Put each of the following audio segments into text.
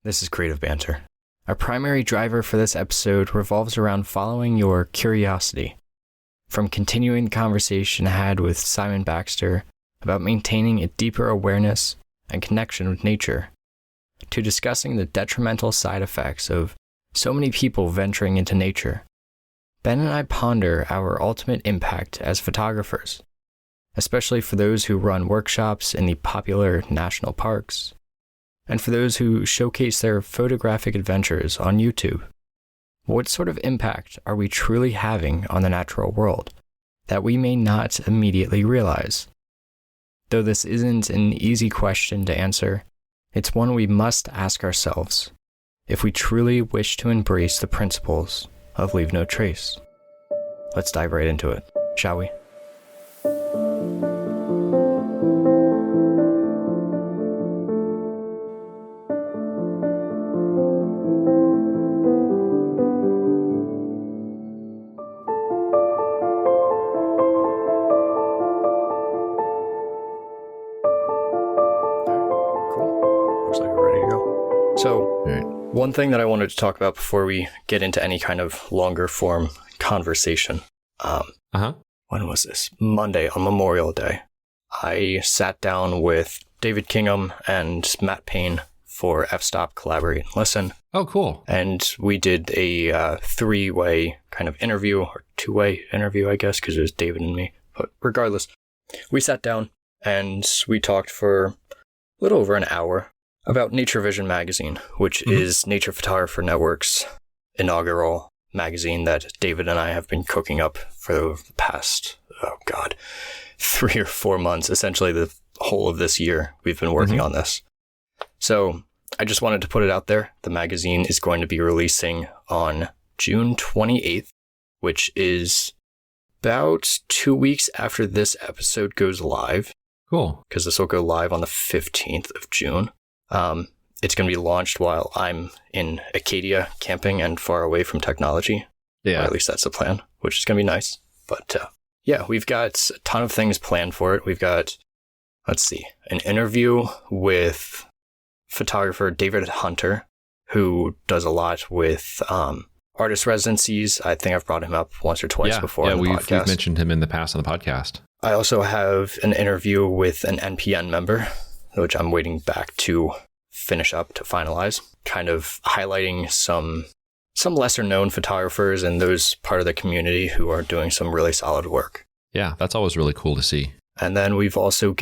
This is Creative Banter. Our primary driver for this episode revolves around following your curiosity. From continuing the conversation had with Simon Baxter about maintaining a deeper awareness and connection with nature, to discussing the detrimental side effects of so many people venturing into nature, Ben and I ponder our ultimate impact as photographers, especially for those who run workshops in the popular national parks, and for those who showcase their photographic adventures on YouTube. What sort of impact are we truly having on the natural world that we may not immediately realize? Though this isn't an easy question to answer, it's one we must ask ourselves if we truly wish to embrace the principles of leave no trace. Let's dive right into it, shall we? One thing that I wanted to talk about before we get into any kind of longer form conversation. When was this? Monday on Memorial Day. I sat down with David Kingham and Matt Payne for F-Stop Collaborate and Listen. Oh, cool. And we did a three-way kind of interview, or two-way interview, I guess, because it was David and me. But regardless, we sat down and we talked for a little over an hour about Nature Vision magazine, which is Nature Photographer Network's inaugural magazine that David and I have been cooking up for the past, 3 or 4 months. Essentially the whole of this year we've been working on this. So I just wanted to put it out there. The magazine is going to be releasing on June 28th, which is about 2 weeks after this episode goes live. Cool. Because this will go live on the 15th of June. It's going to be launched while I'm in Acadia camping and far away from technology. Yeah. Or at least that's the plan, which is going to be nice. But we've got a ton of things planned for it. We've got, an interview with photographer David Hunter, who does a lot with artist residencies. I think I've brought him up once or twice before on the podcast. We've mentioned him in the past on the podcast. I also have an interview with an NPN member, which I'm waiting back to finish up to finalize, kind of highlighting some lesser known photographers and those part of the community who are doing some really solid work. Yeah, that's always really cool to see. And then we've also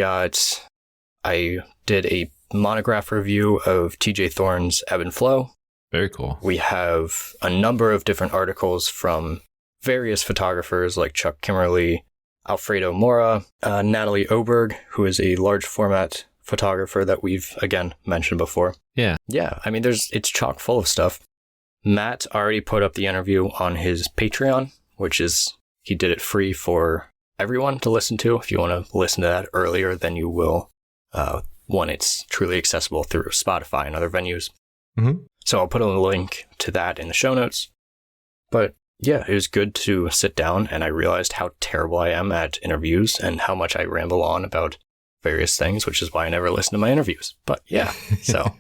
I did a monograph review of TJ Thorne's Ebb and Flow. Very cool. We have a number of different articles from various photographers like Chuck Kimmerly, Alfredo Mora, Natalie Oberg, who is a large format photographer that we've, again, mentioned before. Yeah. Yeah, I mean, it's chock full of stuff. Matt already put up the interview on his Patreon, which is, he did it free for everyone to listen to. If you want to listen to that earlier than you will when it's truly accessible through Spotify and other venues. So I'll put a link to that in the show notes. But yeah, it was good to sit down, and I realized how terrible I am at interviews and how much I ramble on about various things, which is why I never listen to my interviews. But yeah, so.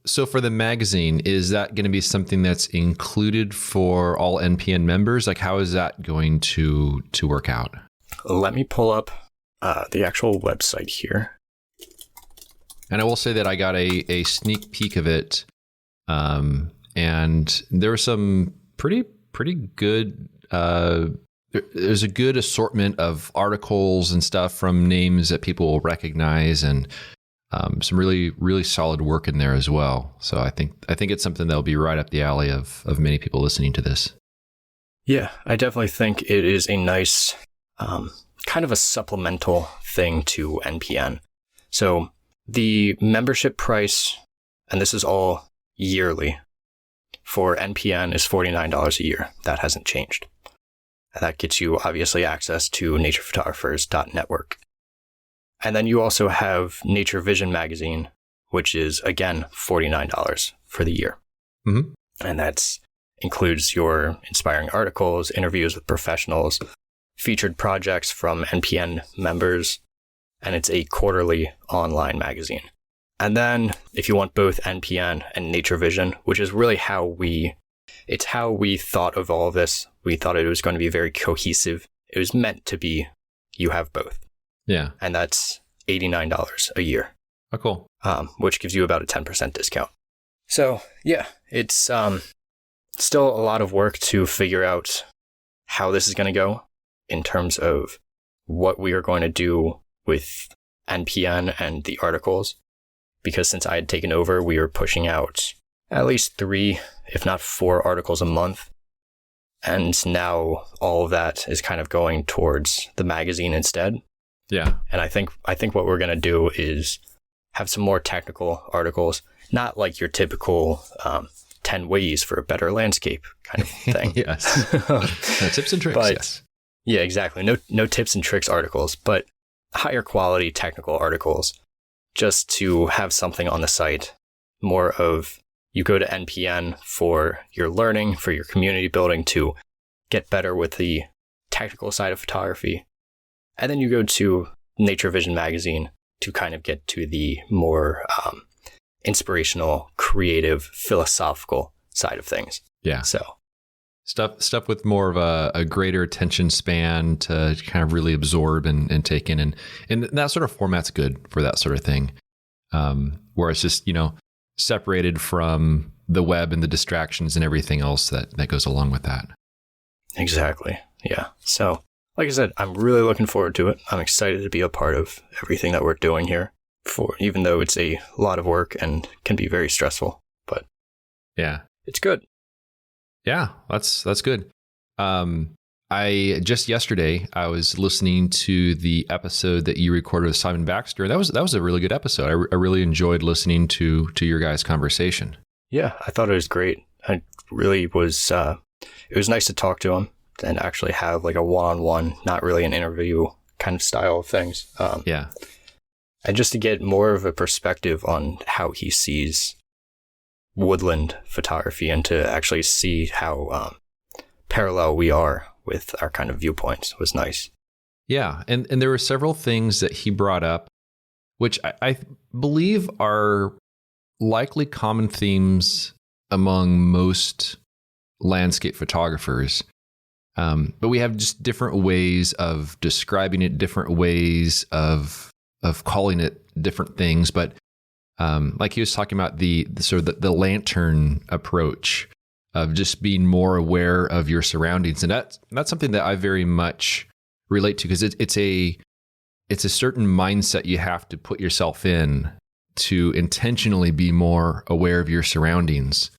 So for the magazine, is that going to be something that's included for all NPN members? Like, how is that going to work out? Let me pull up the actual website here. And I will say that I got a sneak peek of it. And there were some pretty good, there's a good assortment of articles and stuff from names that people will recognize, and some really, really solid work in there as well. So I think it's something that'll be right up the alley of many people listening to this. Yeah, I definitely think it is a nice, kind of a supplemental thing to NPN. So the membership price, and this is all yearly, for NPN is $49 a year. That hasn't changed. And that gets you obviously access to naturephotographers.network. And then you also have Nature Vision magazine, which is again $49 for the year. And that includes your inspiring articles, interviews with professionals, featured projects from NPN members, and it's a quarterly online magazine. And then if you want both NPN and Nature Vision, which is really how we thought of all of this. We thought it was going to be very cohesive. It was meant to be, you have both. Yeah. And that's $89 a year. Oh, cool. Which gives you about a 10% discount. So yeah, it's still a lot of work to figure out how this is going to go in terms of what we are going to do with NPN and the articles. Because since I had taken over, we were pushing out at least 3, if not 4 articles a month. And now all of that is kind of going towards the magazine instead. Yeah. And I think what we're going to do is have some more technical articles, not like your typical 10 ways for a better landscape kind of thing. Yes. Tips and tricks, yes. Yeah, exactly. No tips and tricks articles, but higher quality technical articles just to have something on the site. More of, you go to NPN for your learning, for your community building to get better with the technical side of photography. And then you go to Nature Vision magazine to kind of get to the more inspirational, creative, philosophical side of things. Yeah. So stuff with more of a greater attention span to kind of really absorb and take in. And that sort of format's good for that sort of thing. Where it's just, separated from the web and the distractions and everything else that goes along with that. Exactly. Yeah. So, like I said, I'm really looking forward to it. I'm excited to be a part of everything that we're doing here, even though it's a lot of work and can be very stressful, but yeah, it's good. Yeah, that's good. I just yesterday I was listening to the episode that you recorded with Simon Baxter. That was a really good episode. I really enjoyed listening to your guys' conversation. Yeah, I thought it was great. I really was. It was nice to talk to him and actually have like a one-on-one, not really an interview kind of style of things. Yeah, and just to get more of a perspective on how he sees woodland photography and to actually see how parallel we are with our kind of viewpoints was nice. Yeah, and there were several things that he brought up, which I believe are likely common themes among most landscape photographers. But we have just different ways of describing it, different ways of calling it different things. But like he was talking about the sort of the lantern approach of just being more aware of your surroundings. And that's something that I very much relate to, because it's a certain mindset you have to put yourself in to intentionally be more aware of your surroundings.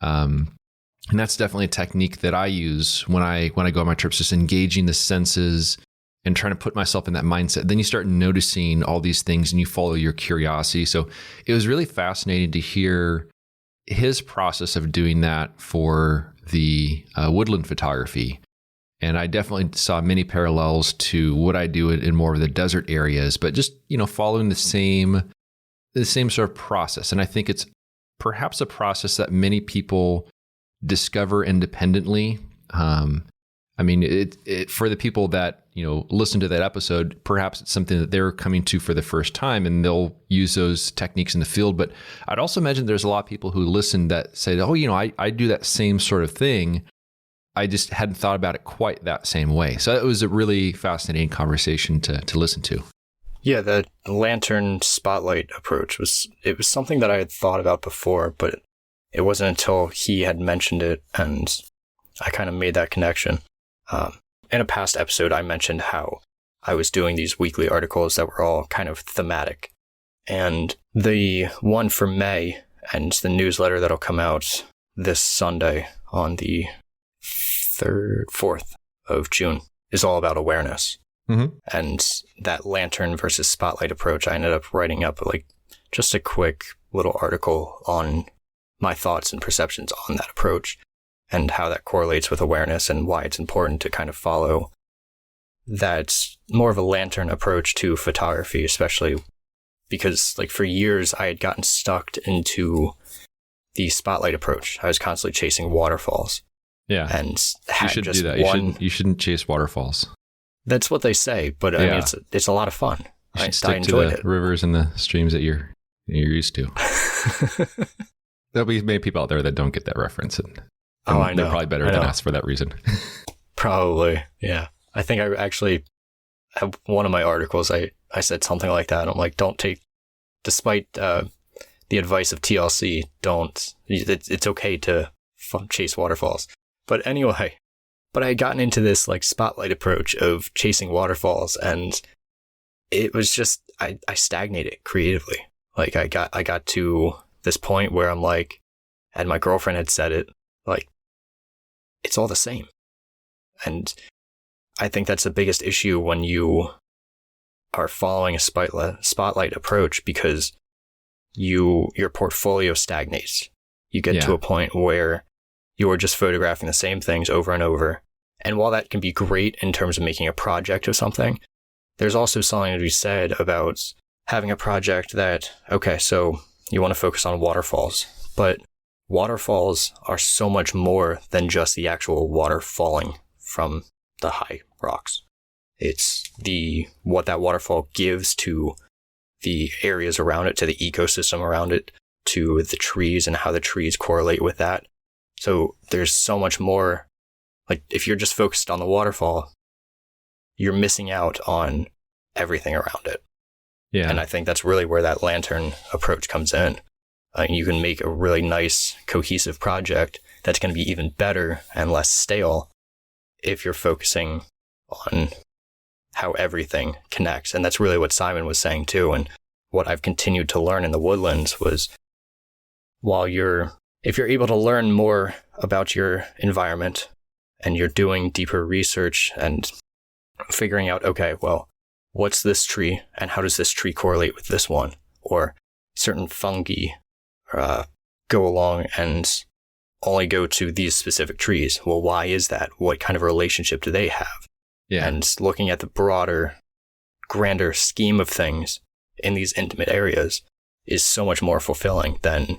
And that's definitely a technique that I use when I go on my trips, just engaging the senses and trying to put myself in that mindset. Then you start noticing all these things and you follow your curiosity. So it was really fascinating to hear his process of doing that for the woodland photography. And I definitely saw many parallels to what I do in more of the desert areas, but just, following the same sort of process. And I think it's perhaps a process that many people discover independently. I mean, it for the people that, listen to that episode, perhaps it's something that they're coming to for the first time and they'll use those techniques in the field. But I'd also imagine there's a lot of people who listen that say, oh, I do that same sort of thing. I just hadn't thought about it quite that same way. So it was a really fascinating conversation to listen to. Yeah, the lantern spotlight approach was something that I had thought about before, but it wasn't until he had mentioned it and I kind of made that connection. In a past episode, I mentioned how I was doing these weekly articles that were all kind of thematic. And the one for May and the newsletter that'll come out this Sunday on the 4th of June is all about awareness. Mm-hmm. And that lantern versus spotlight approach, I ended up writing up like just a quick little article on my thoughts and perceptions on that approach and how that correlates with awareness and why it's important to kind of follow that more of a lantern approach to photography, especially because like for years I had gotten stuck into the spotlight approach. I was constantly chasing waterfalls. Yeah. And you should do that. You shouldn't chase waterfalls. That's what they say, but I mean, it's a lot of fun. You should stick to the rivers and the streams that you're You're used to. There'll be many people out there that don't get that reference. And I know. They're probably better than us for that reason. Probably, yeah. I think I actually have one of my articles, I said something like that. I'm like, don't take, despite the advice of TLC, it's okay to chase waterfalls. But anyway, I had gotten into this like spotlight approach of chasing waterfalls, and it was just, I stagnated creatively. Like I got to this point where I'm like, and my girlfriend had said it, like, it's all the same. And I think that's the biggest issue when you are following a spotlight approach, because your portfolio stagnates. You get to a point where you are just photographing the same things over and over. And while that can be great in terms of making a project of something, there's also something to be said about having a project that, okay, so you want to focus on waterfalls, but waterfalls are so much more than just the actual water falling from the high rocks. It's what that waterfall gives to the areas around it, to the ecosystem around it, to the trees and how the trees correlate with that. So there's so much more. Like if you're just focused on the waterfall, you're missing out on everything around it. Yeah. And I think that's really where that lantern approach comes in. You can make a really nice, cohesive project that's going to be even better and less stale if you're focusing on how everything connects. And that's really what Simon was saying too. And what I've continued to learn in the woodlands was, if you're able to learn more about your environment and you're doing deeper research and figuring out, okay, well, what's this tree and how does this tree correlate with this one? Or certain fungi go along and only go to these specific trees. Well, why is that? What kind of relationship do they have? Yeah. And looking at the broader, grander scheme of things in these intimate areas is so much more fulfilling than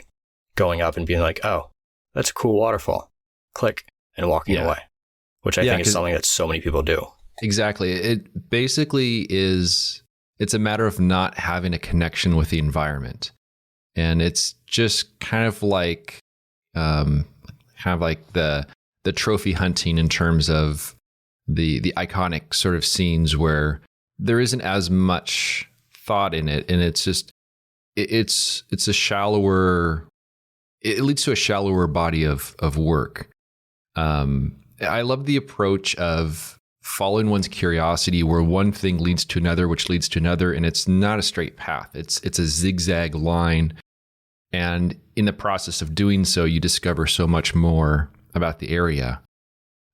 going up and being like, oh, that's a cool waterfall. Click, and walking away, which I think is something that so many people do. Exactly. It basically it's a matter of not having a connection with the environment. And it's just kind of like the trophy hunting in terms of the iconic sort of scenes where there isn't as much thought in it, and it's just it's a shallower. It leads to a shallower body of work. I love the approach of following one's curiosity, where one thing leads to another, which leads to another, and it's not a straight path. It's a zigzag line. And in the process of doing so, you discover so much more about the area.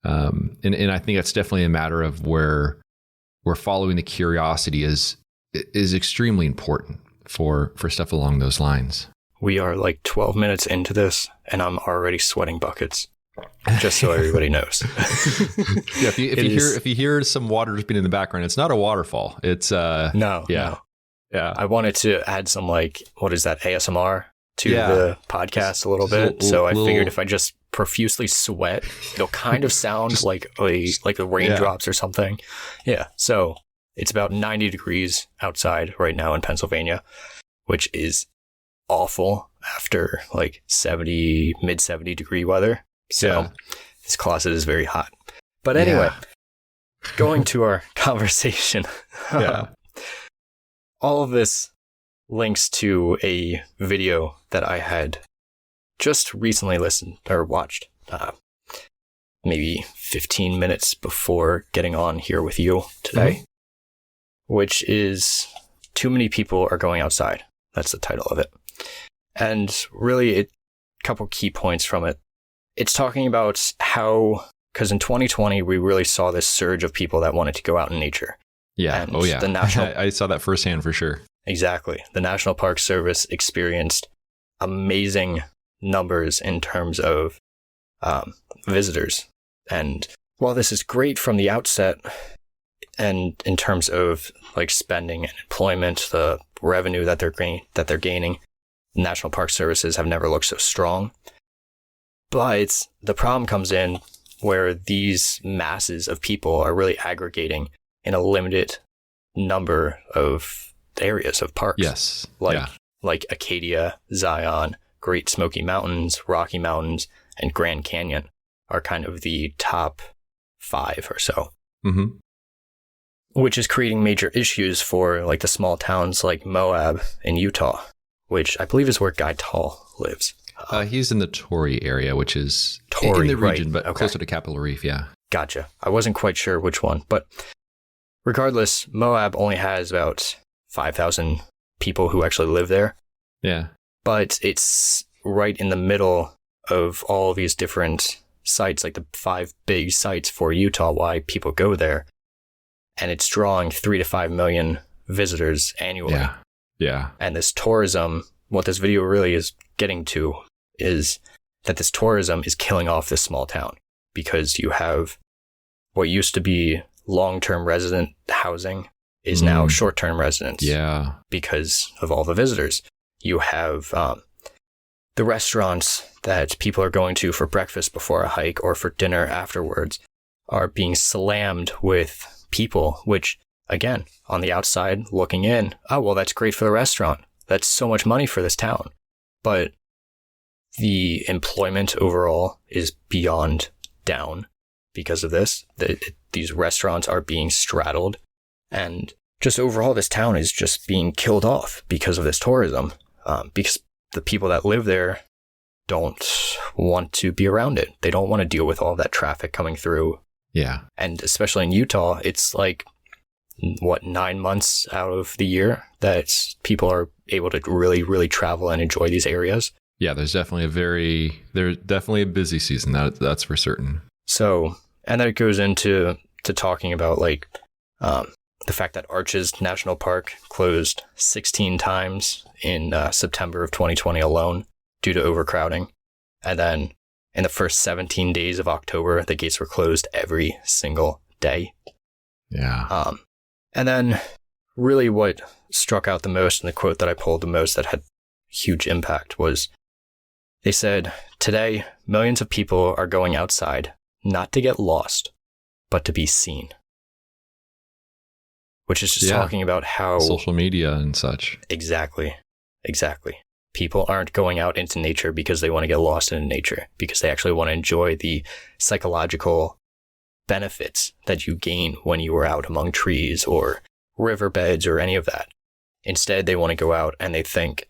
And I think that's definitely a matter of where following the curiosity is extremely important for stuff along those lines. We are like 12 minutes into this, and I'm already sweating buckets. Just so everybody knows. Yeah, if you hear some water dripping in the background, it's not a waterfall. It's no. Yeah. I wanted to add some what is that, ASMR to the podcast a little bit. So I figured if I just profusely sweat, it'll kind of sound like the raindrops or something. Yeah. So it's about 90 degrees outside right now in Pennsylvania, which is awful after like mid 70 degree weather. So this closet is very hot. But anyway, going to our conversation. All of this links to a video that I had just recently listened or watched, maybe 15 minutes before getting on here with you today, which is Too Many People Are Going Outside. That's the title of it. And really, a couple key points from it. It's talking about how, because in 2020, we really saw this surge of people that wanted to go out in nature. Yeah. And the I saw that firsthand for sure. Exactly. The National Park Service experienced amazing numbers in terms of visitors. And while this is great from the outset, and in terms of like spending and employment, the revenue that they're gaining, National Park Services have never looked so strong. But the problem comes in where these masses of people are really aggregating in a limited number of areas of parks. Yes. like Acadia, Zion, Great Smoky Mountains, Rocky Mountains, and Grand Canyon are kind of the top 5 or so. Mm-hmm. Which is creating major issues for like the small towns like Moab in Utah, which I believe is where Guy Tall lives. He's in the Torrey area, which is Torrey, in the region, right. but closer to Capitol Reef, yeah. Gotcha. I wasn't quite sure which one, but regardless, Moab only has about 5,000 people who actually live there. Yeah. But it's right in the middle of all these different sites, like the 5 big sites for Utah, why people go there. And it's drawing 3 to 5 million visitors annually. Yeah. Yeah. And this tourism, what this video really is getting to is that this tourism is killing off this small town, because you have what used to be long-term resident housing is now short-term residence. Yeah. Because of all the visitors. You have the restaurants that people are going to for breakfast before a hike or for dinner afterwards are being slammed with people, which, again, on the outside looking in, oh, well, that's great for the restaurant. That's so much money for this town. But the employment overall is beyond down because of this. These restaurants are being straddled, and just overall, this town is just being killed off because of this tourism, because the people that live there don't want to be around it. They don't want to deal with all that traffic coming through. Yeah. And especially in Utah, it's like, 9 months out of the year that people are able to really, really travel and enjoy these areas. Yeah, there's definitely a busy season. That's for certain. So, and then it goes into talking about like the fact that Arches National Park closed 16 times in September of 2020 alone due to overcrowding. And then in the first 17 days of October, the gates were closed every single day. Yeah. And then really what struck out the most, and the quote that I pulled the most that had huge impact, was they said, "Today, millions of people are going outside, not to get lost, but to be seen." Which is just talking about how... social media and such. Exactly. People aren't going out into nature because they want to get lost in nature, because they actually want to enjoy the psychological benefits that you gain when you are out among trees or riverbeds or any of that. Instead, they want to go out and they think,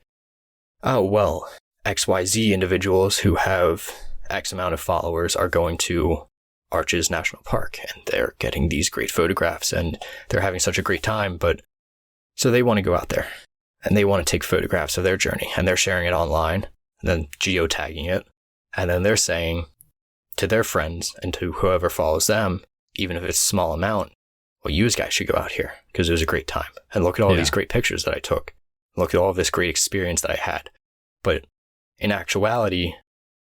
oh, well, XYZ individuals who have X amount of followers are going to Arches National Park and they're getting these great photographs and they're having such a great time. But so they want to go out there and they want to take photographs of their journey and they're sharing it online and then geotagging it. And then they're saying to their friends and to whoever follows them, even if it's a small amount, well, you guys should go out here because it was a great time. And look at all these great pictures that I took. Look at all this great experience that I had. But in actuality,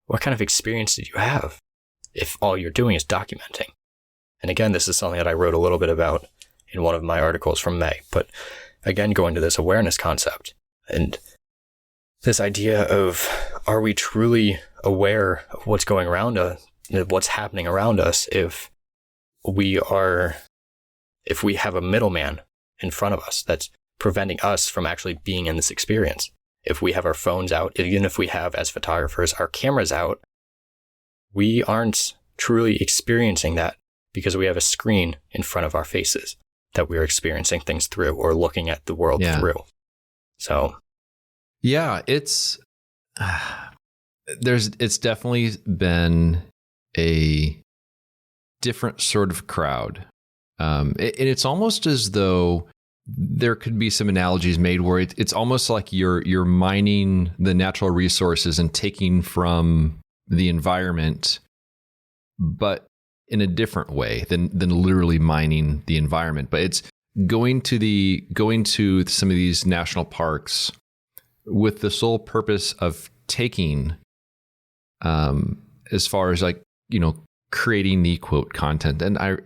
what kind of experience did you have if all you're doing is documenting? And again, this is something that I wrote a little bit about in one of my articles from May. But again, going to this awareness concept and this idea of, are we truly aware of what's going around us, what's happening around us, if we have a middleman in front of us that's preventing us from actually being in this experience? If we have our phones out, even if we have, as photographers, our cameras out, we aren't truly experiencing that because we have a screen in front of our faces that we're experiencing things through or looking at the world through. So, yeah, it's definitely been a different sort of crowd. And it's almost as though there could be some analogies made where it's almost like you're mining the natural resources and taking from the environment, but in a different way than literally mining the environment. But it's going to some of these national parks with the sole purpose of taking, as far as creating the quote content. And I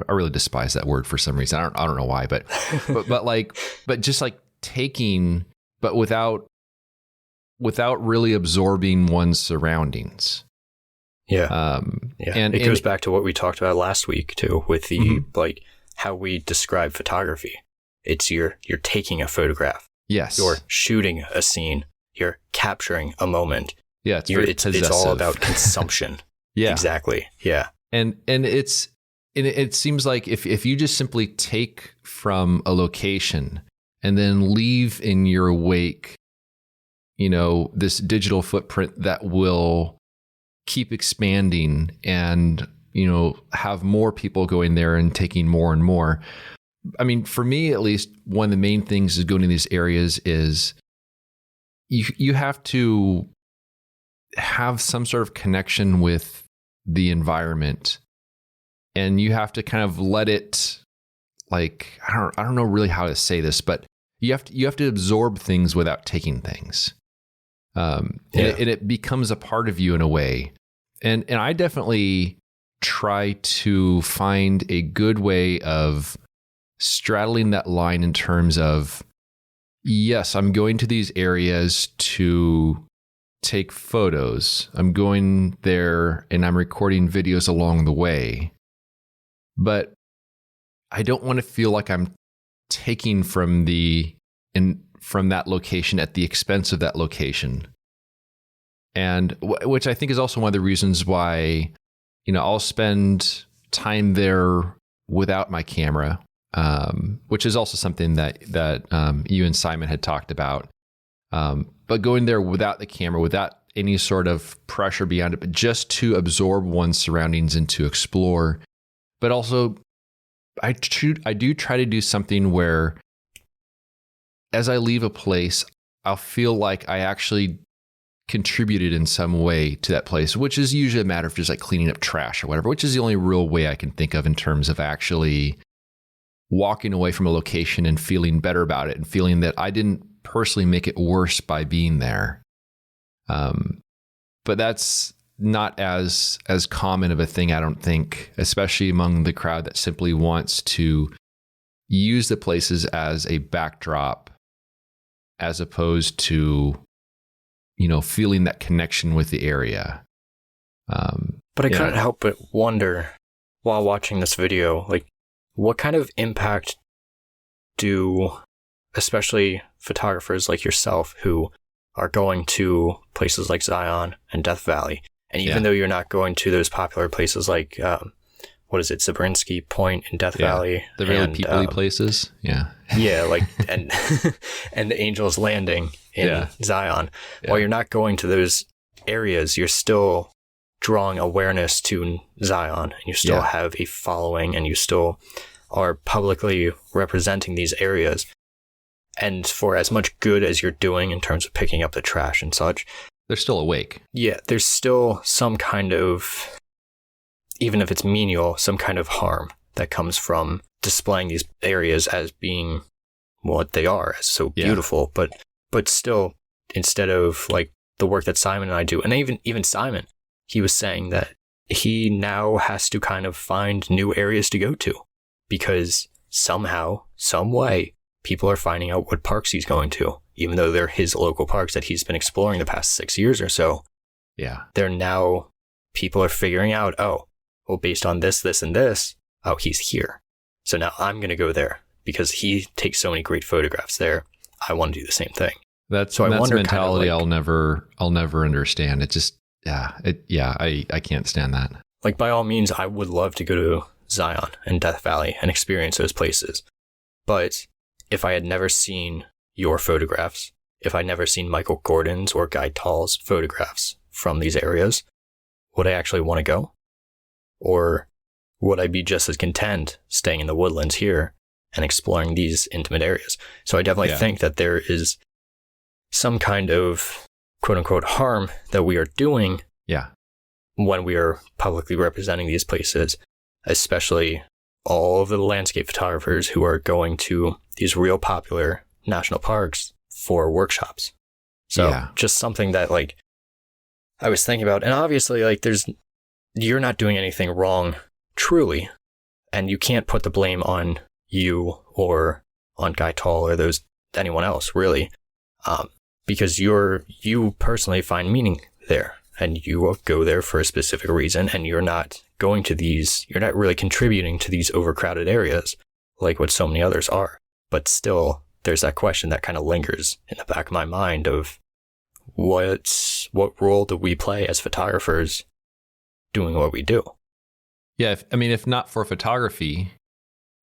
really despise that word for some reason. I don't know why, but just like taking, but without really absorbing one's surroundings. Yeah. And it goes back to what we talked about last week too, with the how we describe photography. It's you're taking a photograph. Yes. You're shooting a scene. You're capturing a moment. Yeah, it's very possessive. It's all about consumption. Yeah. Exactly. Yeah. And it seems like if you just simply take from a location and then leave in your wake, this digital footprint that will keep expanding and, have more people going there and taking more and more. I mean, for me, at least, one of the main things is going to these areas is you have to have some sort of connection with the environment, and you have to kind of let it, like, I don't know really how to say this, but you have to absorb things without taking things. And it becomes a part of you in a way. And I definitely try to find a good way of straddling that line in terms of, yes, I'm going to these areas to take photos. I'm going there and I'm recording videos along the way. But I don't want to feel like I'm taking from that location at the expense of that location. And which I think is also one of the reasons why, I'll spend time there without my camera, which is also something that you and Simon had talked about. But going there without the camera, without any sort of pressure beyond it, but just to absorb one's surroundings and to explore. But also, I do try to do something where, as I leave a place, I'll feel like I actually contributed in some way to that place, which is usually a matter of just like cleaning up trash or whatever, which is the only real way I can think of in terms of actually walking away from a location and feeling better about it and feeling that I didn't personally make it worse by being there. But that's not as common of a thing, I don't think, especially among the crowd that simply wants to use the places as a backdrop as opposed to, feeling that connection with the area. But I couldn't help but wonder while watching this video, like, what kind of impact do especially photographers like yourself who are going to places like Zion and Death Valley, and even though you're not going to those popular places like, Zabrinsky Point in Death Valley, the really people-y places, like and the Angel's Landing in Zion. While you're not going to those areas, you're still drawing awareness to Zion, and you still have a following, and you still are publicly representing these areas. And for as much good as you're doing in terms of picking up the trash and such, they're still awake. Yeah, there's still some kind of, even if it's menial, some kind of harm that comes from displaying these areas as being what they are, as so beautiful. But still, instead of like the work that Simon and I do, and even Simon, he was saying that he now has to kind of find new areas to go to because somehow, some way, people are finding out what parks he's going to, even though they're his local parks that he's been exploring the past 6 years or so. Yeah. People are figuring out, based on this, and this, he's here. So now I'm going to go there because he takes so many great photographs there. I want to do the same thing. That's a mentality I'll never understand. It just, I can't stand that. Like, by all means, I would love to go to Zion and Death Valley and experience those places. But if I had never seen your photographs, if I'd never seen Michael Gordon's or Guy Tall's photographs from these areas, would I actually want to go? Or would I be just as content staying in the woodlands here and exploring these intimate areas? So I definitely think that there is some kind of quote unquote harm that we are doing when we are publicly representing these places, especially all of the landscape photographers who are going to these real popular national parks for workshops. So just something that like I was thinking about, and obviously like you're not doing anything wrong truly, and you can't put the blame on you or on Guy Tall or anyone else really, because you personally find meaning there and you go there for a specific reason, and you're not really contributing to these overcrowded areas like what so many others are. But still, there's that question that kind of lingers in the back of my mind of what role do we play as photographers doing what we do? Yeah, if not for photography,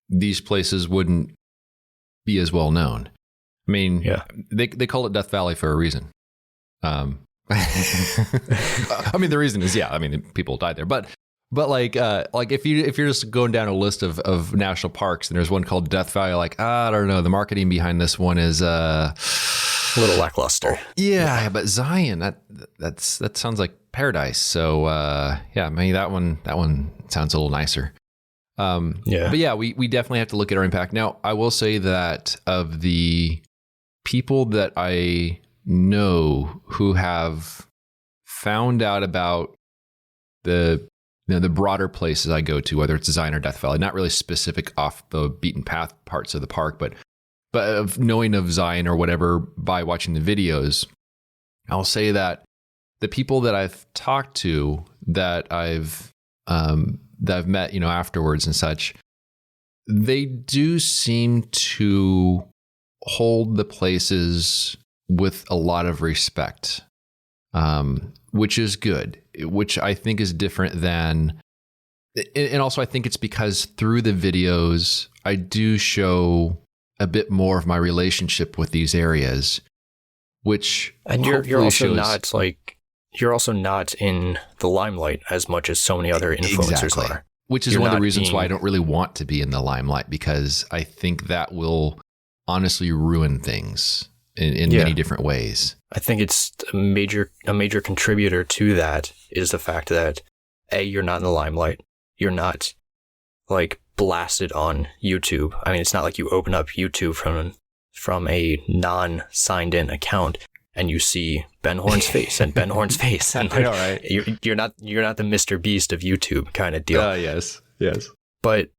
these places wouldn't be as well known. I mean, Yeah. they call it Death Valley for a reason. I mean, the reason is, people died there, but like if you're just going down a list of national parks and there's one called Death Valley, like, I don't know, the marketing behind this one is a little lackluster. Yeah, but Zion, that sounds like paradise. So maybe that one sounds a little nicer. But yeah, we definitely have to look at our impact. Now, I will say that of the people that I know who have found out about the broader places I go to, whether it's Zion or Death Valley, not really specific off the beaten path parts of the park, but of knowing of Zion or whatever by watching the videos, I'll say that the people that I've talked to that I've met, afterwards and such, they do seem to hold the places with a lot of respect, which is good, which I think is different than, and also I think it's because through the videos, I do show a bit more of my relationship with these areas, which and you're also not in the limelight as much as so many other influencers are. Which is one of the reasons why I don't really want to be in the limelight, because I think that will honestly ruin things in many different ways. I think it's a major contributor to that is the fact that you're not in the limelight. You're not like blasted on YouTube. I mean, it's not like you open up YouTube from a non-signed in account and you see Ben Horn's face and Ben Horn's face, and like, right. you're not the Mr. Beast of YouTube kind of deal. Yes. But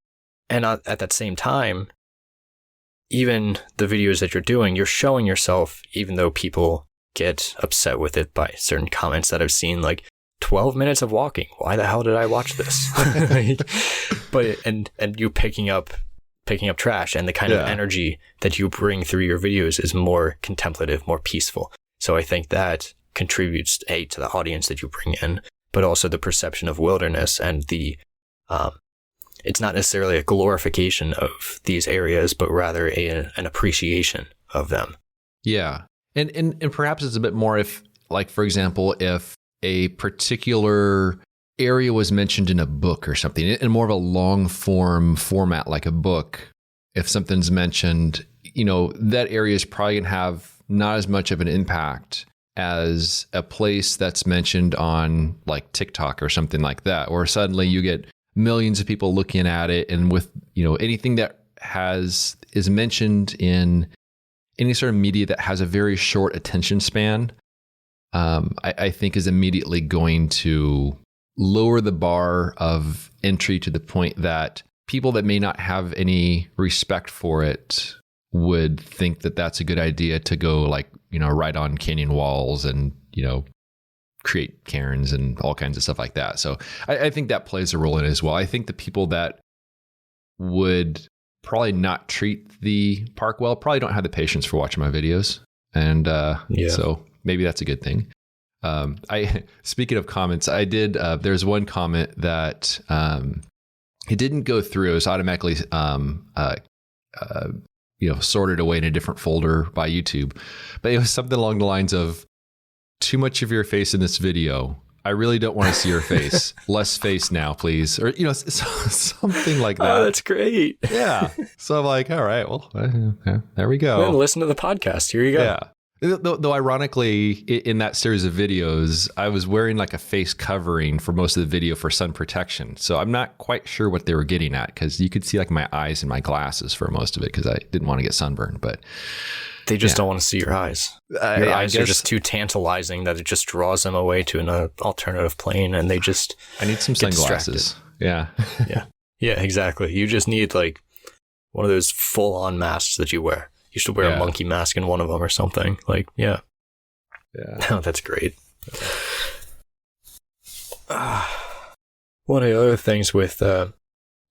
at that same time, even the videos that you're doing, you're showing yourself, even though people get upset with it by certain comments that I've seen, like 12 minutes of walking. Why the hell did I watch this? But you picking up trash, and the kind of energy that you bring through your videos is more contemplative, more peaceful. So I think that contributes to the audience that you bring in, but also the perception of wilderness and the it's not necessarily a glorification of these areas, but rather an appreciation of them. Yeah. And perhaps it's a bit more if, like, for example, if a particular area was mentioned in a book or something, in more of a long form format like a book, if something's mentioned, that area is probably going to have not as much of an impact as a place that's mentioned on like TikTok or something like that, where suddenly you get millions of people looking at it. And with, anything that is mentioned in any sort of media that has a very short attention span, I think is immediately going to lower the bar of entry to the point that people that may not have any respect for it would think that that's a good idea to go, like, right on canyon walls and, create cairns and all kinds of stuff like that. So I think that plays a role in it as well. I think the people that would probably not treat the park well probably don't have the patience for watching my videos. And so maybe that's a good thing. Speaking of comments, I did, there's one comment that it didn't go through. It was automatically sorted away in a different folder by YouTube. But it was something along the lines of, too much of your face in this video. I really don't want to see your face. Less face now, please. Or, something like that. Oh, that's great. Yeah. So I'm like, all right, well, okay, there we go. Well, listen to the podcast. Here you go. Yeah. Though ironically, in that series of videos, I was wearing like a face covering for most of the video for sun protection. So I'm not quite sure what they were getting at, because you could see like my eyes and my glasses for most of it, because I didn't want to get sunburned. But they just don't want to see your eyes. Your eyes are just too tantalizing that it just draws them away to an alternative plane, and they just I need some sunglasses. Yeah. Yeah, exactly. You just need like one of those full-on masks that you wear. You should wear a monkey mask in one of them or something. Like, yeah. Oh, that's great. One of the other things with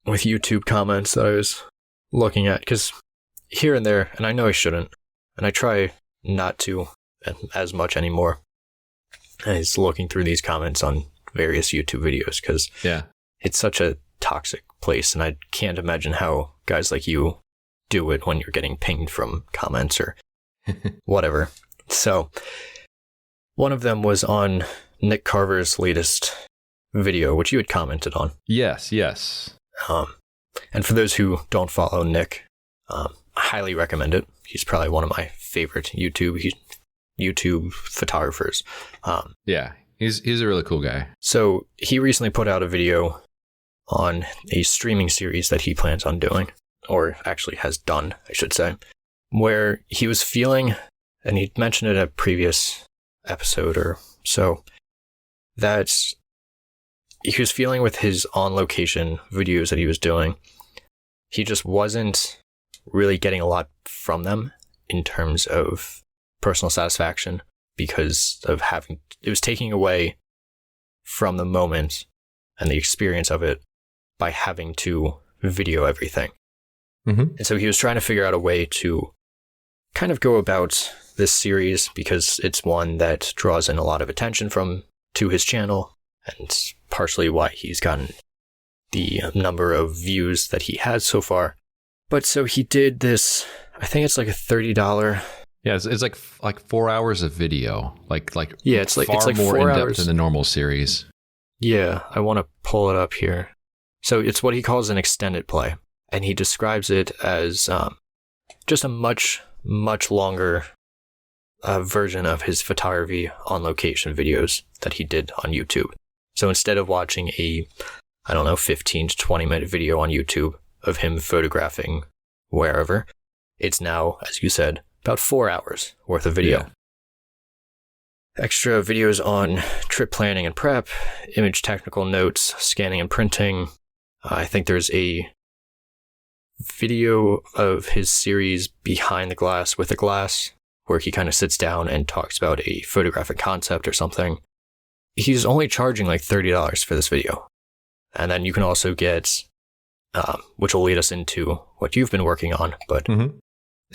YouTube comments that I was looking at, because here and there, and I know I shouldn't, and I try not to as much anymore, is looking through these comments on various YouTube videos, because it's such a toxic place, and I can't imagine how guys like you do it when you're getting pinged from comments or whatever. So one of them was on Nick Carver's latest video, which you had commented on. Yes. And for those who don't follow Nick, I highly recommend it. He's probably one of my favorite YouTube photographers. He's a really cool guy. So he recently put out a video on a streaming series that he plans on doing, or actually has done, I should say, where he was feeling, and he mentioned it in a previous episode or so, that he was feeling with his on-location videos that he was doing, he just wasn't really getting a lot from them in terms of personal satisfaction, because of it was taking away from the moment and the experience of it by having to video everything. Mm-hmm. And so he was trying to figure out a way to kind of go about this series, because it's one that draws in a lot of attention to his channel, and partially why he's gotten the number of views that he has so far. But so he did this, I think it's like a $30. Yeah, it's like 4 hours of video, it's like more 4 in depth hours than the normal series. Yeah, I want to pull it up here. So it's what he calls an extended play, and he describes it as just a much longer version of his photography on location videos that he did on YouTube. So instead of watching a 15 to 20 minute video on YouTube of him photographing wherever, it's now, as you said, about 4 hours worth of video. Yeah. Extra videos on trip planning and prep, image technical notes, scanning and printing. I think there's a video of his series Behind the Glass with a Glass, where he kind of sits down and talks about a photographic concept or something. He's only charging like $30 for this video. And then you can also get, which will lead us into what you've been working on, but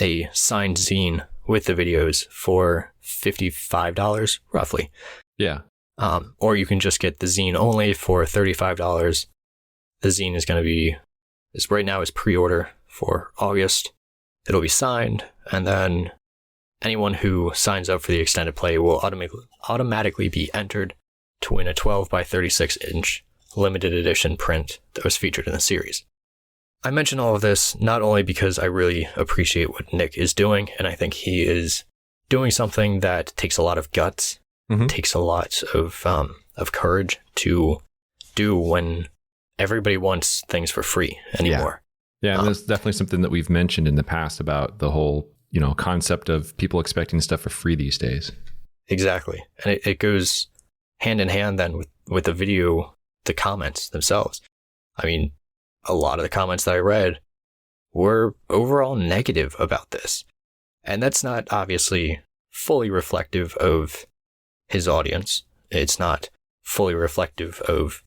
a signed zine with the videos for $55, roughly. Yeah. Or you can just get the zine only for $35. The zine is going to be, right now is pre-order for August. It'll be signed, and then anyone who signs up for the extended play will automatically be entered to win a 12 by 36 inch limited edition print that was featured in the series. I mention all of this not only because I really appreciate what Nick is doing, and I think he is doing something that takes a lot of guts, takes a lot of courage to do when everybody wants things for free anymore. Yeah, and that's definitely something that we've mentioned in the past about the whole, concept of people expecting stuff for free these days. Exactly. And it goes hand in hand then with the video, the comments themselves. I mean, a lot of the comments that I read were overall negative about this. And that's not obviously fully reflective of his audience. It's not fully reflective of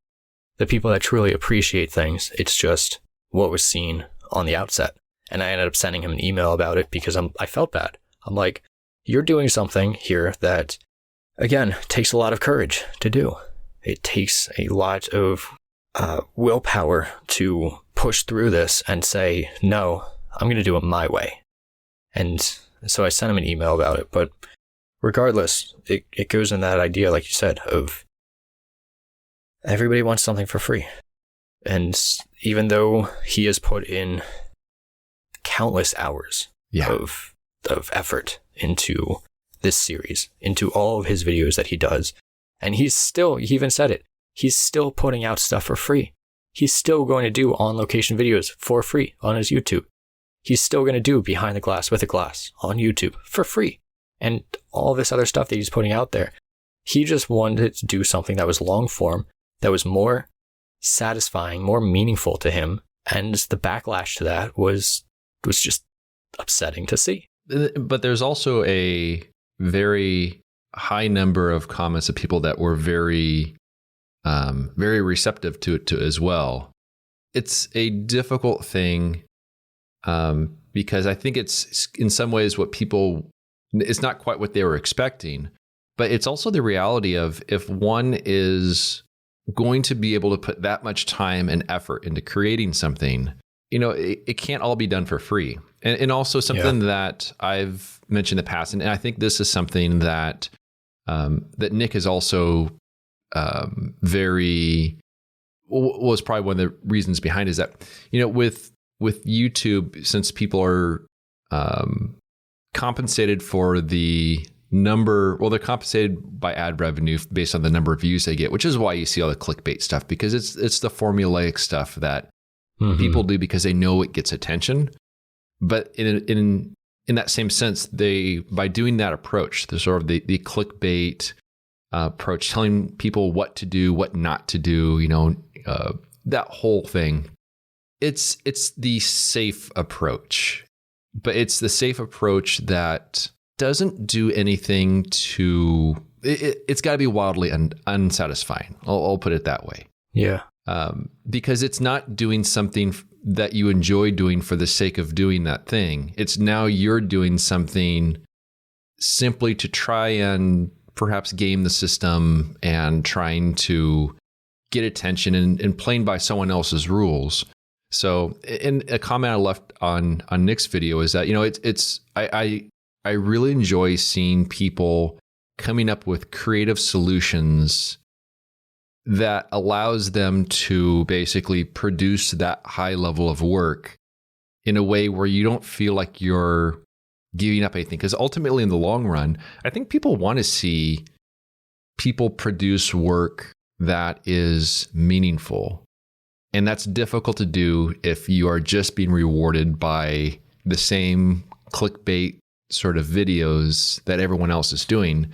the people that truly appreciate things. It's just what was seen on the outset. And I ended up sending him an email about it because I felt bad. I'm like, you're doing something here that, again, takes a lot of courage to do. It takes a lot of willpower to push through this and say, no, I'm going to do it my way. And so I sent him an email about it. But regardless, it goes in that idea, like you said, of everybody wants something for free. And even though he has put in countless hours of effort into this series, into all of his videos that he does, and he even said it, he's still putting out stuff for free. He's still going to do on-location videos for free on his YouTube. He's still going to do Behind the Glass with a Glass on YouTube for free. And all this other stuff that he's putting out there. He just wanted to do something that was long form, that was more satisfying, more meaningful to him. And the backlash to that was just upsetting to see. But there's also a very high number of comments of people that were very receptive to it as well. It's a difficult thing because I think it's in some ways it's not quite what they were expecting, but it's also the reality of if one is going to be able to put that much time and effort into creating something, it can't all be done for free. And also something that I've mentioned in the past, and I think this is something that that Nick is also was probably one of the reasons behind is that, with YouTube, since people are compensated for the number, they're compensated by ad revenue based on the number of views they get, which is why you see all the clickbait stuff, because it's the formulaic stuff that people do because they know it gets attention. But in that same sense, by doing that approach, the sort of the clickbait approach, telling people what to do, what not to do, that whole thing, it's the safe approach, but it's the safe approach that doesn't do anything it's got to be wildly unsatisfying. I'll put it that way. Yeah. Because it's not doing something that you enjoy doing for the sake of doing that thing. It's now you're doing something simply to try and perhaps game the system and trying to get attention and playing by someone else's rules. So, in a comment I left on Nick's video is that, I really enjoy seeing people coming up with creative solutions that allows them to basically produce that high level of work in a way where you don't feel like you're giving up anything. Because ultimately, in the long run, I think people want to see people produce work that is meaningful. And that's difficult to do if you are just being rewarded by the same clickbait sort of videos that everyone else is doing.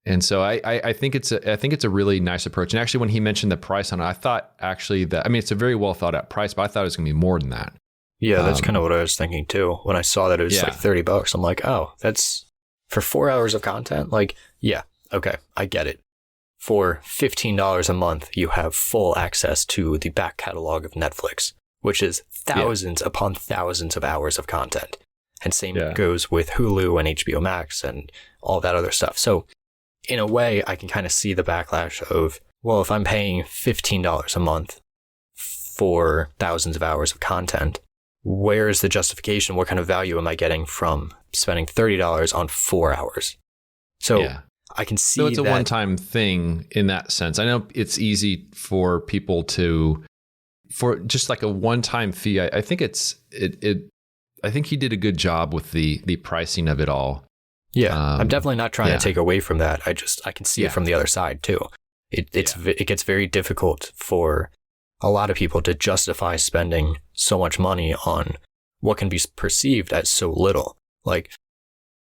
And so I think it's a really nice approach. And actually, when he mentioned the price on it, I thought actually it's a very well thought out price, but I thought it was going to be more than that. Yeah, that's kind of what I was thinking too. When I saw that it was like $30, I'm like, oh, that's for 4 hours of content. Like, yeah, okay, I get it. For $15 a month, you have full access to the back catalog of Netflix, which is thousands upon thousands of hours of content. And same goes with Hulu and HBO Max and all that other stuff. So in a way, I can kind of see the backlash of, well, if I'm paying $15 a month for thousands of hours of content, where is the justification? What kind of value am I getting from spending $30 on 4 hours? So I can see it's a one-time thing in that sense. I know it's easy for people for just like a one-time fee. I think I think he did a good job with the pricing of it all. Yeah, I'm definitely not trying to take away from that. I can see it from the other side too. It gets very difficult for a lot of people to justify spending so much money on what can be perceived as so little. Like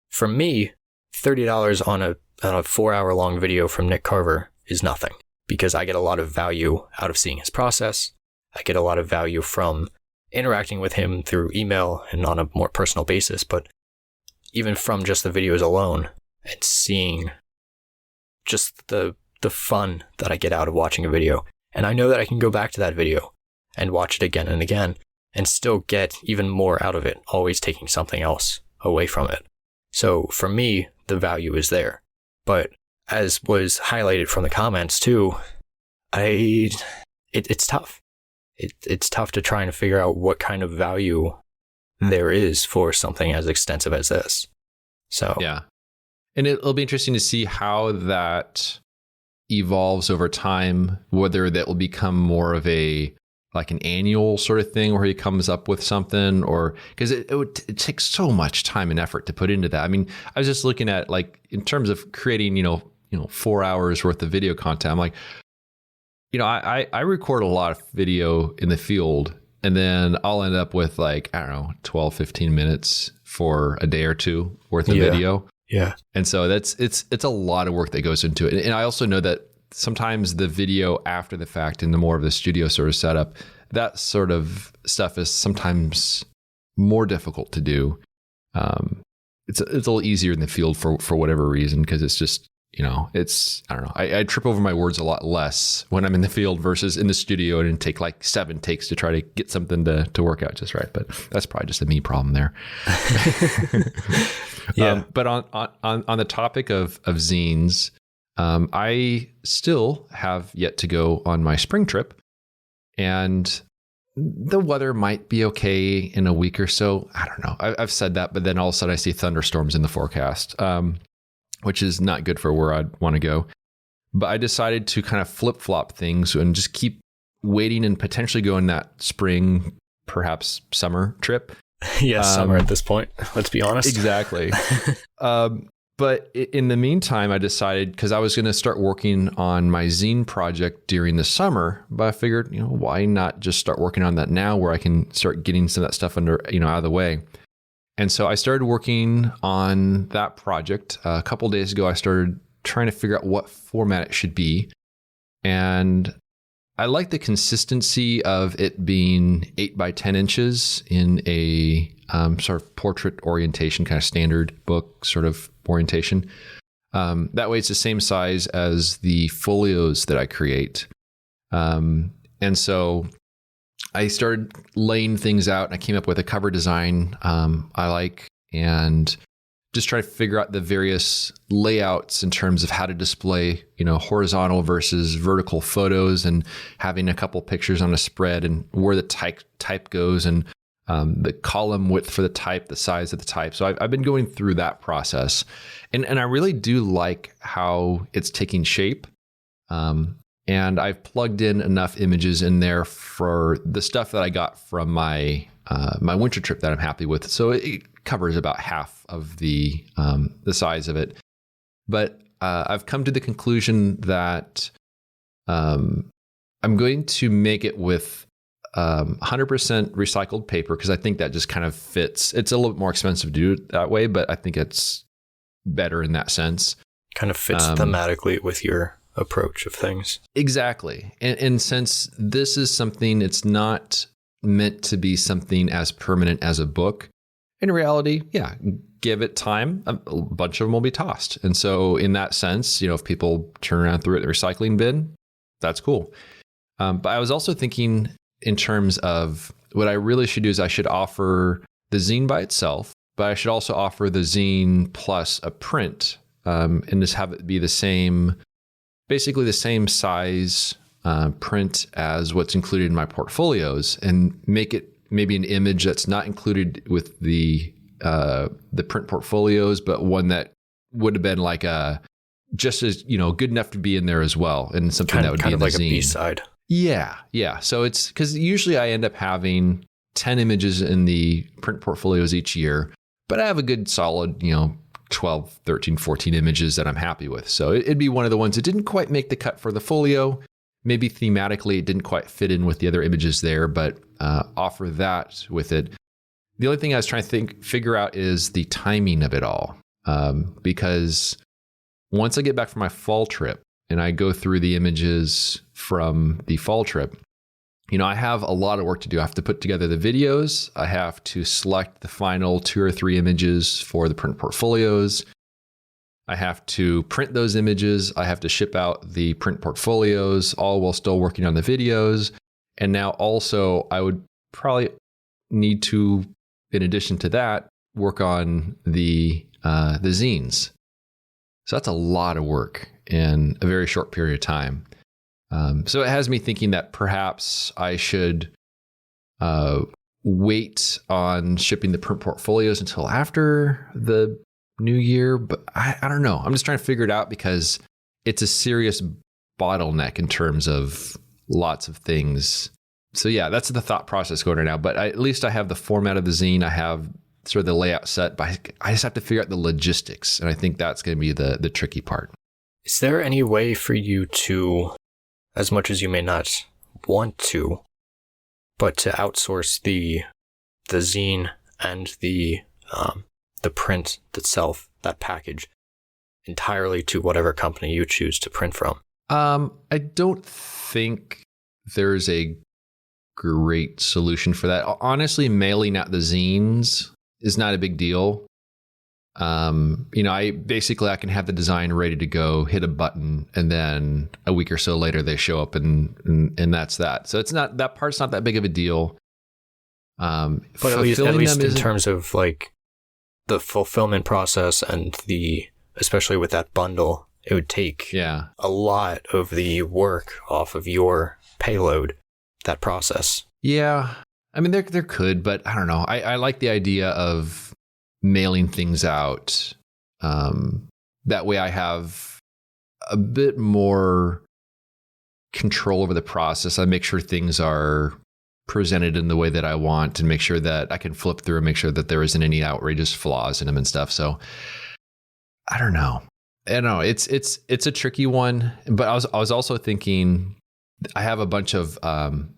for me, $30 on a 4 hour long video from Nick Carver is nothing, because I get a lot of value out of seeing his process. I get a lot of value from interacting with him through email and on a more personal basis, but even from just the videos alone and seeing just the fun that I get out of watching a video. And I know that I can go back to that video and watch it again and again and still get even more out of it, always taking something else away from it. So for me, the value is there. But as was highlighted from the comments too, it's tough. It's tough to try and figure out what kind of value there is for something as extensive as this. So yeah, and it'll be interesting to see how that evolves over time. Whether that will become more of an annual sort of thing where he comes up with something, or because it takes so much time and effort to put into that. I mean, I was just looking at in terms of creating 4 hours worth of video content. I'm like, I record a lot of video in the field, and then I'll end up with 12, 15 minutes for a day or two worth of video. Yeah. And so it's a lot of work that goes into it. And I also know that sometimes the video after the fact and the more of the studio sort of setup, that sort of stuff is sometimes more difficult to do. It's a little easier in the field for whatever reason, because it's just, I don't know. I trip over my words a lot less when I'm in the field versus in the studio and take like 7 takes to try to get something to work out just right. But that's probably just a me problem there. Yeah. But on the topic of zines, I still have yet to go on my spring trip, and the weather might be okay in a week or so. I don't know. I've said that, but then all of a sudden I see thunderstorms in the forecast, which is not good for where I'd want to go. But I decided to kind of flip-flop things and just keep waiting and potentially go on that spring, perhaps summer trip. Yes, summer at this point, let's be honest. Exactly. But in the meantime, I decided, because I was going to start working on my zine project during the summer, but I figured, why not just start working on that now where I can start getting some of that stuff out of the way. And so I started working on that project. A couple of days ago, I started trying to figure out what format it should be. And I like the consistency of it being 8 by 10 inches in a sort of portrait orientation, kind of standard book sort of orientation. That way it's the same size as the folios that I create. And so I started laying things out, and I came up with a cover design I like, and just try to figure out the various layouts in terms of how to display, horizontal versus vertical photos, and having a couple pictures on a spread, and where the type goes, and the column width for the type, the size of the type. So I've been going through that process, and I really do like how it's taking shape. And I've plugged in enough images in there for the stuff that I got from my winter trip that I'm happy with. So it covers about half of the size of it. But I've come to the conclusion that I'm going to make it with 100% recycled paper, because I think that just kind of fits. It's a little bit more expensive to do it that way, but I think it's better in that sense. Kind of fits thematically with your approach of things. Exactly. And since this is something, it's not meant to be something as permanent as a book, in reality, yeah, give it time, a bunch of them will be tossed. And so in that sense, if people turn around through it in the recycling bin, that's cool. But I was also thinking in terms of what I really should do is I should offer the zine by itself, but I should also offer the zine plus a print, and just have it be basically the same size print as what's included in my portfolios, and make it maybe an image that's not included with the print portfolios, but one that would have been like just as good enough to be in there as well, and something that would be in the like zine. A B-side. Yeah. So it's because usually I end up having 10 images in the print portfolios each year, but I have a good solid 12, 13, 14 images that I'm happy with. So it'd be one of the ones that didn't quite make the cut for the folio. Maybe thematically it didn't quite fit in with the other images there, but offer that with it. The only thing I was trying to figure out is the timing of it all. Because once I get back from my fall trip and I go through the images from the fall trip, I have a lot of work to do. I have to put together the videos. I have to select the final 2 or 3 images for the print portfolios. I have to print those images. I have to ship out the print portfolios, all while still working on the videos. And now also I would probably need to, in addition to that, work on the zines. So that's a lot of work in a very short period of time. So it has me thinking that perhaps I should wait on shipping the print portfolios until after the new year. But I don't know. I'm just trying to figure it out, because it's a serious bottleneck in terms of lots of things. So yeah, that's the thought process going right now. But at least I have the format of the zine. I have sort of the layout set, but I just have to figure out the logistics. And I think that's going to be the tricky part. Is there any way for you to, as much as you may not want to, but to outsource the zine and the print itself, that package, entirely to whatever company you choose to print from? I don't think there's a great solution for that. Honestly, mailing out the zines is not a big deal. I can have the design ready to go, hit a button, and then a week or so later they show up and that's that. So that part's not that big of a deal. But at least in terms of like the fulfillment process and especially with that bundle, it would take a lot of the work off of your payload, that process. Yeah. I mean, there could, but I don't know. I like the idea of mailing things out. That way I have a bit more control over the process. I make sure things are presented in the way that I want and make sure that I can flip through and make sure that there isn't any outrageous flaws in them and stuff. So I don't know. It's a tricky one, but I was also thinking I have a bunch of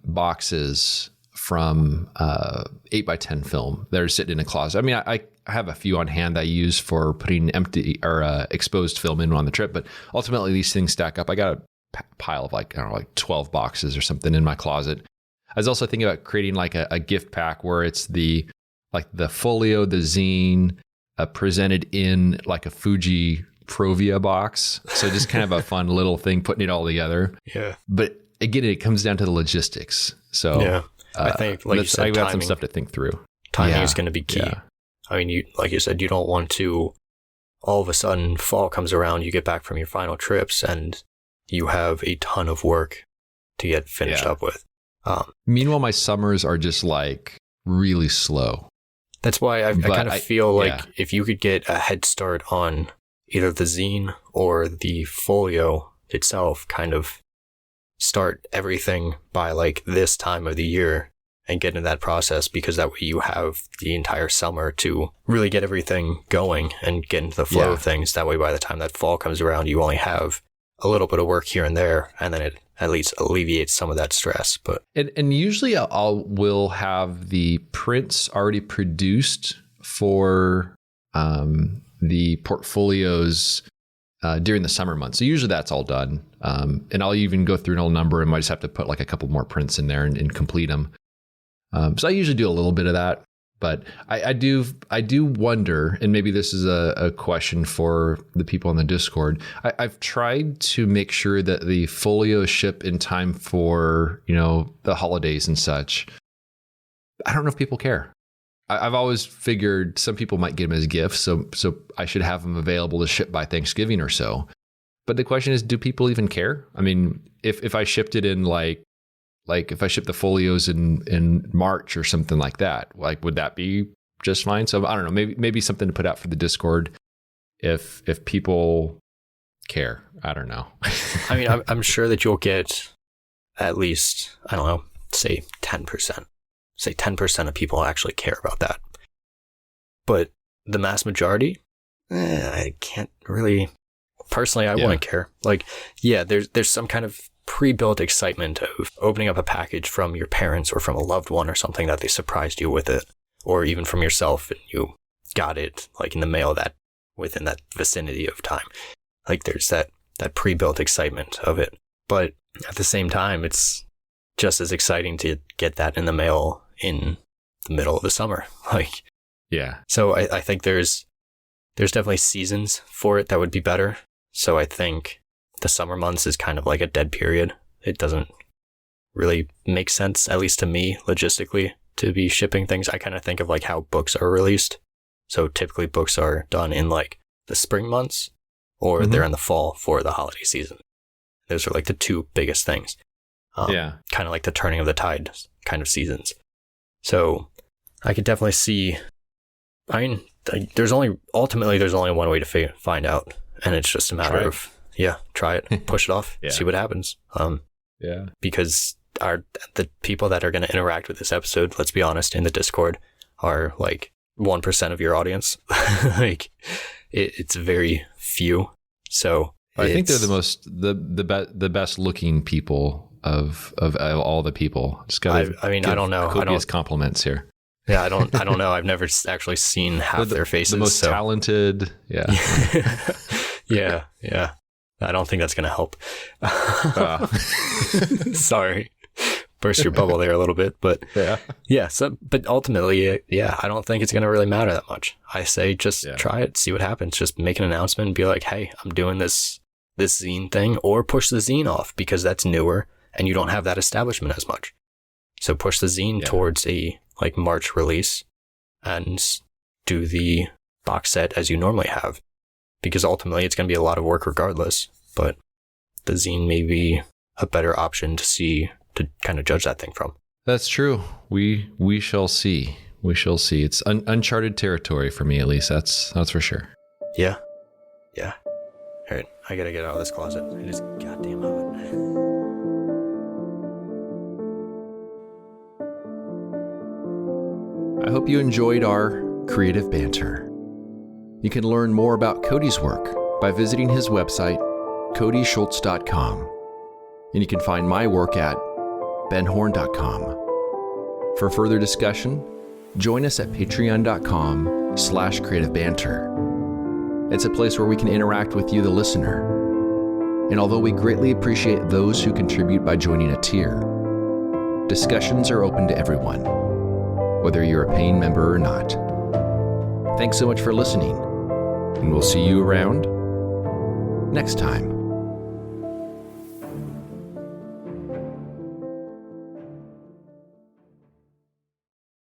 boxes from 8x10 film that are sitting in a closet. I mean, I have a few on hand that I use for putting empty or exposed film in on the trip, but ultimately these things stack up. I got a pile of like 12 boxes or something in my closet. I was also thinking about creating like a gift pack where it's the folio, the zine, presented in like a Fuji Provia box. So just kind of a fun little thing, putting it all together. Yeah. But again, it comes down to the logistics. So yeah, I think like you said, I got some stuff to think through. Timing is going to be key. Yeah. I mean, like you said, you don't want to all of a sudden fall comes around, you get back from your final trips and you have a ton of work to get finished up with. Meanwhile, my summers are just like really slow. That's why I kind of feel like if you could get a head start on either the zine or the folio itself, kind of start everything by like this time of the year and get into that process, because that way you have the entire summer to really get everything going and get into the flow of things. That way, by the time that fall comes around, you only have a little bit of work here and there, and then it at least alleviates some of that stress. But and usually we'll have the prints already produced for the portfolios during the summer months. So usually that's all done. And I'll even go through an old number and might just have to put like a couple more prints in there and complete them. So I usually do a little bit of that. But I do wonder, and maybe this is a question for the people on the Discord. I've tried to make sure that the folios ship in time for, the holidays and such. I don't know if people care. I've always figured some people might get them as gifts, so I should have them available to ship by Thanksgiving or so. But the question is, do people even care? I mean, if I shipped it in like if I ship the folios in March or something like that, like would that be just fine? So I don't know, maybe something to put out for the Discord if people care. I don't know. I mean, I'm sure that you'll get at least, I don't know, say 10%. Say 10% of people actually care about that. But the mass majority, I can't really, personally, I wouldn't care. Like, there's some kind of pre-built excitement of opening up a package from your parents or from a loved one or something that they surprised you with it, or even from yourself and you got it like in the mail that within that vicinity of time. Like there's that pre-built excitement of it. But at the same time, it's just as exciting to get that in the mail in the middle of the summer. Like, yeah. So I think there's definitely seasons for it that would be better. So I think the summer months is kind of like a dead period. It doesn't really make sense, at least to me, logistically, to be shipping things. I kind of think of like how books are released. So typically books are done in like the spring months or they're in the fall for the holiday season. Those are like the two biggest things. Kind of like the turning of the tide kind of seasons. So I could definitely see, I mean, there's only one way to find out. And it's just a matter of, try it, push it off, see what happens. Because the people that are going to interact with this episode, let's be honest, in the Discord are like 1% of your audience. Like it's very few. So I think they're the best looking people of all the people. Just gotta I don't know. Copious compliments here. Yeah, I don't know. I've never actually seen half their faces. The most talented. Yeah. Yeah. I don't think that's going to help. Sorry. burst your bubble there a little bit, but yeah. So, but ultimately, I don't think it's going to really matter that much. I say just try it, see what happens. Just make an announcement and be like, hey, I'm doing this zine thing, or push the zine off because that's newer and you don't have that establishment as much. So push the zine towards a like March release and do the box set as you normally have, because ultimately it's going to be a lot of work regardless, but the zine may be a better option to kind of judge that thing from. That's true. We shall see. We shall see. It's uncharted territory for me, at least. That's for sure. Yeah. All right, I gotta get out of this closet. It is goddamn hot. I hope you enjoyed our creative banter. You can learn more about Cody's work by visiting his website, codyschultz.com. And you can find my work at benhorn.com. For further discussion, join us at patreon.com/creativebanter. It's a place where we can interact with you, the listener. And although we greatly appreciate those who contribute by joining a tier, discussions are open to everyone, whether you're a paying member or not. Thanks so much for listening, and we'll see you around next time.